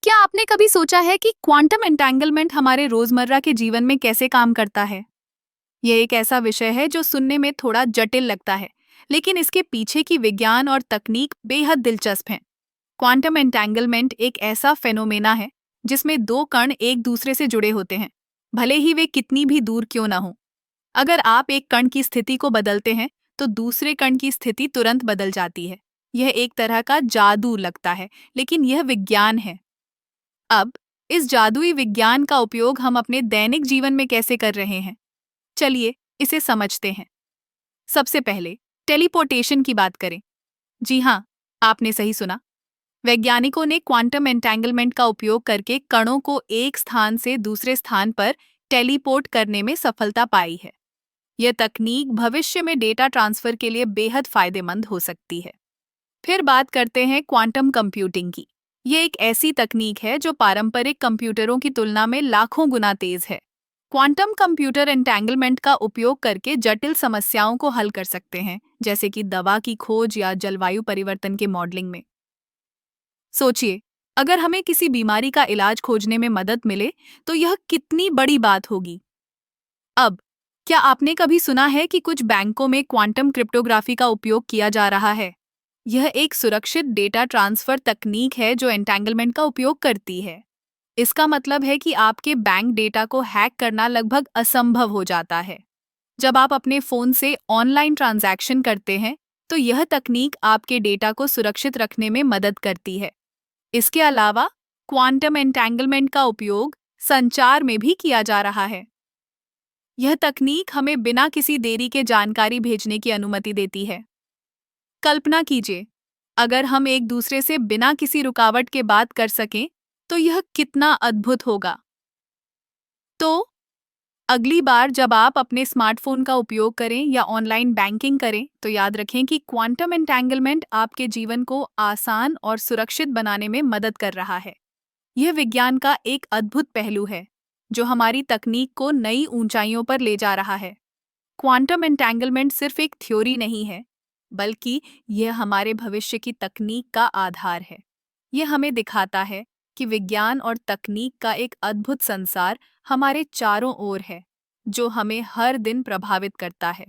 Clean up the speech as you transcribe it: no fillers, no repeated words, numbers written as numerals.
क्या आपने कभी सोचा है कि क्वांटम एंटेंगलमेंट हमारे रोजमर्रा के जीवन में कैसे काम करता है? यह एक ऐसा विषय है जो सुनने में थोड़ा जटिल लगता है, लेकिन इसके पीछे की विज्ञान और तकनीक बेहद दिलचस्प हैं। क्वांटम एंटेंगलमेंट एक ऐसा फेनोमेना है जिसमें दो कण एक दूसरे से जुड़े होते हैं, भले ही वे कितनी भी दूर क्यों न हो। अगर आप एक कण की स्थिति को बदलते हैं, तो दूसरे कण की स्थिति तुरंत बदल जाती है। यह एक तरह का जादू लगता है, लेकिन यह विज्ञान है। अब इस जादुई विज्ञान का उपयोग हम अपने दैनिक जीवन में कैसे कर रहे हैं? चलिए इसे समझते हैं। सबसे पहले टेलीपोर्टेशन की बात करें। जी हाँ, आपने सही सुना। वैज्ञानिकों ने क्वांटम एंटेंगलमेंट का उपयोग करके कणों को एक स्थान से दूसरे स्थान पर टेलीपोर्ट करने में सफलता पाई है। यह तकनीक भविष्य में डेटा ट्रांसफर के लिए बेहद फायदेमंद हो सकती है। फिर बात करते हैं क्वांटम कंप्यूटिंग की। ये एक ऐसी तकनीक है जो पारंपरिक कंप्यूटरों की तुलना में लाखों गुना तेज है। क्वांटम कंप्यूटर एंटेंगलमेंट का उपयोग करके जटिल समस्याओं को हल कर सकते हैं, जैसे कि दवा की खोज या जलवायु परिवर्तन के मॉडलिंग में। सोचिए, अगर हमें किसी बीमारी का इलाज खोजने में मदद मिले, तो यह कितनी बड़ी बात होगी। अब, क्या आपने कभी सुना है कि कुछ बैंकों में क्वांटम क्रिप्टोग्राफी का उपयोग किया जा रहा है? यह एक सुरक्षित डेटा ट्रांसफर तकनीक है जो एंटेंगलमेंट का उपयोग करती है। इसका मतलब है कि आपके बैंक डेटा को हैक करना लगभग असंभव हो जाता है। जब आप अपने फोन से ऑनलाइन ट्रांजैक्शन करते हैं, तो यह तकनीक आपके डेटा को सुरक्षित रखने में मदद करती है। इसके अलावा क्वांटम एंटेंगलमेंट का उपयोग संचार में भी किया जा रहा है। यह तकनीक हमें बिना किसी देरी के जानकारी भेजने की अनुमति देती है। कल्पना कीजिए, अगर हम एक दूसरे से बिना किसी रुकावट के बात कर सकें, तो यह कितना अद्भुत होगा। तो अगली बार जब आप अपने स्मार्टफोन का उपयोग करें या ऑनलाइन बैंकिंग करें, तो याद रखें कि क्वांटम एंटेंगलमेंट आपके जीवन को आसान और सुरक्षित बनाने में मदद कर रहा है। यह विज्ञान का एक अद्भुत पहलू है, जो हमारी तकनीक को नई ऊंचाइयों पर ले जा रहा है। क्वांटम एंटेंगलमेंट सिर्फ एक थ्योरी नहीं है, बल्कि यह हमारे भविष्य की तकनीक का आधार है। यह हमें दिखाता है कि विज्ञान और तकनीक का एक अद्भुत संसार हमारे चारों ओर है, जो हमें हर दिन प्रभावित करता है।